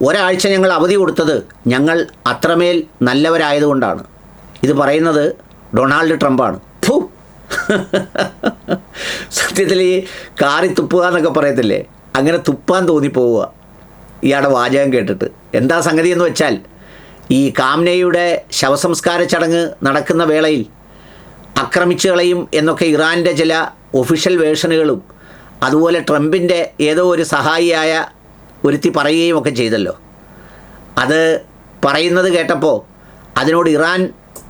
ഒരാഴ്ച ഞങ്ങൾ അവധി കൊടുത്തത് ഞങ്ങൾ അത്രമേൽ നല്ലവരായതുകൊണ്ടാണ്. ഇത് പറയുന്നത് ഡൊണാൾഡ് ട്രംപാണ്. ഫു സത്യത്തിൽ ഈ കാറി തുപ്പുക എന്നൊക്കെ പറയത്തില്ലേ, അങ്ങനെ തുപ്പാൻ തോന്നിപ്പോവുക ഇയാളുടെ വാചകം കേട്ടിട്ട്. എന്താ സംഗതി എന്ന് വെച്ചാൽ, ഈ കാംനയുടെ ശവസംസ്കാര ചടങ്ങ് നടക്കുന്ന വേളയിൽ ആക്രമിച്ചു കളയും എന്നൊക്കെ ഇറാൻ്റെ ചില ഒഫീഷ്യൽ വേർഷനുകളും അതുപോലെ ട്രംപിൻ്റെ ഏതോ ഒരു സഹായിയായ ഒരുത്തി പറയുകയും ഒക്കെ ചെയ്തല്ലോ. അത് പറയുന്നത് കേട്ടപ്പോൾ അതിനോട് ഇറാൻ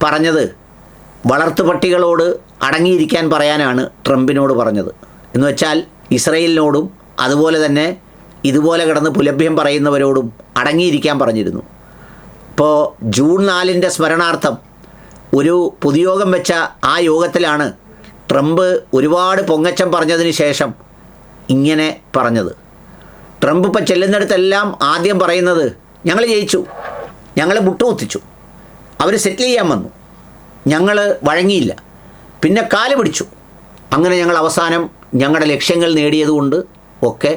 പറഞ്ഞത് വളർത്തുപട്ടികളോട് അടങ്ങിയിരിക്കാൻ പറയാനാണ് ട്രംപിനോട് പറഞ്ഞത്. എന്ന് വെച്ചാൽ ഇസ്രയേലിനോടും അതുപോലെ തന്നെ ഇതുപോലെ കിടന്ന് പുലഭ്യം പറയുന്നവരോടും അടങ്ങിയിരിക്കാൻ പറഞ്ഞിരുന്നു. ഇപ്പോൾ ജൂൺ 4 സ്മരണാർത്ഥം ഒരു പൊതുയോഗം വെച്ച ആ യോഗത്തിലാണ് ട്രംപ് ഒരുപാട് പൊങ്ങച്ചം പറഞ്ഞതിന് ശേഷം ഇങ്ങനെ പറഞ്ഞത്. ട്രംപ് ഇപ്പം ചെല്ലുന്നിടത്തെല്ലാം ആദ്യം പറയുന്നത്, ഞങ്ങൾ ജയിച്ചു, ഞങ്ങൾ മുട്ടുകുത്തിച്ചു, അവർ സെറ്റിൽ ചെയ്യാൻ വന്നു, ഞങ്ങൾ വഴങ്ങിയില്ല, പിന്നെ കാല് പിടിച്ചു, അങ്ങനെ ഞങ്ങൾ അവസാനം ഞങ്ങളുടെ ലക്ഷ്യങ്ങൾ നേടിയതുകൊണ്ട് ഒക്കെ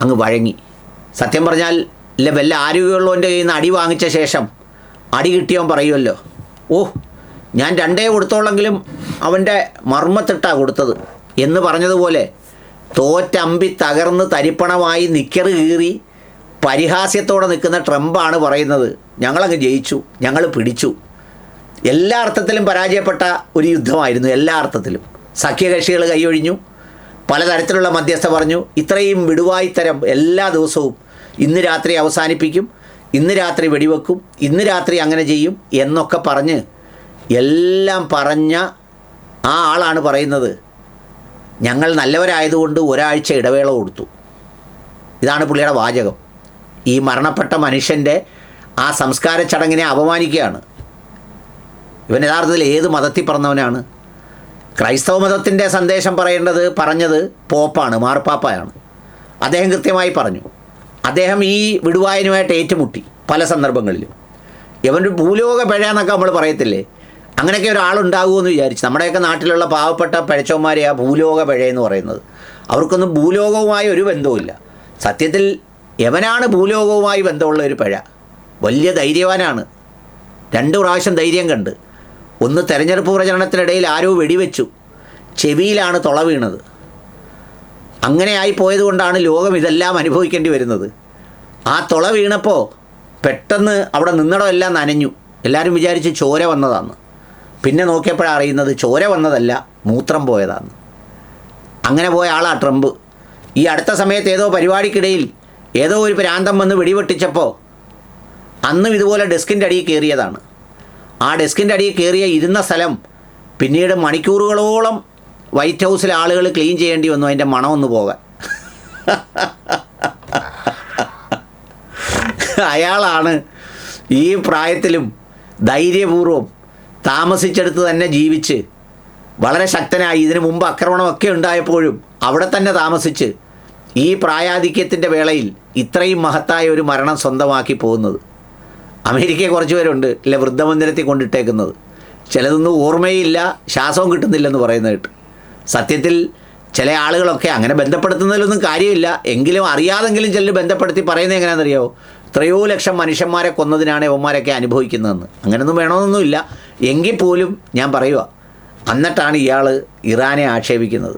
അങ്ങ് വഴങ്ങി. സത്യം പറഞ്ഞാൽ വല്ല ആരോഗ്യമുള്ളവൻ്റെ കയ്യിൽ നിന്ന് അടി വാങ്ങിച്ച ശേഷം അടി കിട്ടിയവൻ പറയുമല്ലോ, ഓ ഞാൻ 2 കൊടുത്തോളെങ്കിലും അവൻ്റെ മർമ്മത്തിട്ടാണ് കൊടുത്തത് എന്ന് പറഞ്ഞതുപോലെ തോറ്റമ്പി തകർന്ന് തരിപ്പണമായി നിക്കറ് കീറി പരിഹാസ്യത്തോടെ നിൽക്കുന്ന ട്രംപാണ് പറയുന്നത്, ഞങ്ങളങ്ങ് ജയിച്ചു, ഞങ്ങൾ പിടിച്ചു. എല്ലാ അർത്ഥത്തിലും പരാജയപ്പെട്ട ഒരു യുദ്ധമായിരുന്നു. എല്ലാ അർത്ഥത്തിലും സഖ്യകക്ഷികൾ കൈയൊഴിഞ്ഞു, പലതരത്തിലുള്ള മധ്യസ്ഥ പറഞ്ഞു, ഇത്രയും വിടുവായിത്തരം എല്ലാ ദിവസവും ഇന്ന് രാത്രി അവസാനിപ്പിക്കും, ഇന്ന് രാത്രി വെടിവെക്കും, ഇന്ന് രാത്രി അങ്ങനെ ചെയ്യും എന്നൊക്കെ പറഞ്ഞ് എല്ലാം പറഞ്ഞ ആ ആളാണ് പറയുന്നത്, ഞങ്ങൾ നല്ലവരായതുകൊണ്ട് ഒരാഴ്ച ഇടവേള കൊടുത്തു. ഇതാണ് പുള്ളിയുടെ വാചകം. ഈ മരണപ്പെട്ട മനുഷ്യൻ്റെ ആ സംസ്കാര ചടങ്ങിനെ അപമാനിക്കുകയാണ്. ഇവൻ യഥാർത്ഥത്തിൽ ഏത് മതത്തിൽ പറഞ്ഞവനാണ്? ക്രൈസ്തവ മതത്തിൻ്റെ സന്ദേശം പറഞ്ഞത് പോപ്പാണ്, മാർപ്പാപ്പയാണ്. അദ്ദേഹം കൃത്യമായി പറഞ്ഞു. അദ്ദേഹം ഈ വിടുവായനുമായിട്ട് ഏറ്റുമുട്ടി പല സന്ദർഭങ്ങളിലും. ഇവൻ്റെ ഭൂലോക പിഴ എന്നൊക്കെ നമ്മൾ പറയത്തില്ലേ, അങ്ങനെയൊക്കെ ഒരാളുണ്ടാകുമെന്ന് വിചാരിച്ചു. നമ്മുടെയൊക്കെ നാട്ടിലുള്ള പാവപ്പെട്ട പിഴച്ചവന്മാരെ ആ ഭൂലോക പിഴയെന്ന് പറയുന്നത്. അവർക്കൊന്നും ഭൂലോകവുമായി ഒരു ബന്ധവുമില്ല. സത്യത്തിൽ യവനാണ് ഭൂലോകവുമായി ബന്ധമുള്ള ഒരു പിഴ. വലിയ ധൈര്യവാനാണ്. 2 പ്രാവശ്യം ധൈര്യം കണ്ട്. ഒന്ന് തെരഞ്ഞെടുപ്പ് പ്രചരണത്തിനിടയിൽ ആരോ വെടിവെച്ചു, ചെവിയിലാണ് തുള വീണത്. അങ്ങനെ ആയിപ്പോയതുകൊണ്ടാണ് ലോകം ഇതെല്ലാം അനുഭവിക്കേണ്ടി വരുന്നത്. ആ തുള വീണപ്പോൾ പെട്ടെന്ന് അവിടെ നിന്നിടമെല്ലാം നനഞ്ഞു. എല്ലാവരും വിചാരിച്ച് ചോര വന്നതാണ്. പിന്നെ നോക്കിയപ്പോഴാണ് അറിയുന്നത് ചോര വന്നതല്ല, മൂത്രം പോയതാണ്. അങ്ങനെ പോയ ആളാണ് ട്രംപ്. ഈ അടുത്ത സമയത്ത് ഏതോ പരിപാടിക്കിടയിൽ ഏതോ ഒരു പ്രാന്തം വന്ന് വെടിവെട്ടിച്ചപ്പോൾ അന്നും ഇതുപോലെ ഡെസ്കിൻ്റെ അടിയിൽ കയറിയതാണ്. ആ ഡെസ്കിൻ്റെ അടിയിൽ കയറിയ ഇരുന്ന സ്ഥലം പിന്നീട് മണിക്കൂറുകളോളം വൈറ്റ് ഹൗസിലെ ആളുകൾ ക്ലീൻ ചെയ്യേണ്ടി വന്നു അതിൻ്റെ മണമൊന്ന് പോകാൻ. അയാളാണ് ഈ പ്രായത്തിലും ധൈര്യപൂർവ്വം താമസിച്ചെടുത്ത് തന്നെ ജീവിച്ച് വളരെ ശക്തനായി, ഇതിനു മുമ്പ് ആക്രമണമൊക്കെ ഉണ്ടായപ്പോഴും അവിടെ തന്നെ താമസിച്ച് ഈ പ്രായാധിക്യത്തിൻ്റെ വേളയിൽ ഇത്രയും മഹത്തായ ഒരു മരണം സ്വന്തമാക്കി പോകുന്നത്. അമേരിക്കയിൽ കുറച്ച് പേരുണ്ട് വൃദ്ധമന്ദിരത്തിൽ കൊണ്ടിട്ടേക്കുന്നത്. ചിലതൊന്നും ഓർമ്മയില്ല, ശ്വാസവും കിട്ടുന്നില്ലെന്ന് പറയുന്നത് കേട്ട്. സത്യത്തിൽ ചില ആളുകളൊക്കെ അങ്ങനെ ബന്ധപ്പെടുത്തുന്നതിലൊന്നും കാര്യമില്ല, എങ്കിലും അറിയാതെങ്കിലും ചിലർ ബന്ധപ്പെടുത്തി പറയുന്നത് എങ്ങനെയാണെന്നറിയാമോ, എത്രയോ ലക്ഷം മനുഷ്യന്മാരെ കൊന്നതിനാണ് ഇവന്മാരൊക്കെ അനുഭവിക്കുന്നതെന്ന്. അങ്ങനെയൊന്നും വേണമെന്നൊന്നുമില്ല. എങ്കിൽ പോലും ഞാൻ പറയുക, എന്നിട്ടാണ് ഇയാൾ ഇറാനെ ആക്ഷേപിക്കുന്നത്.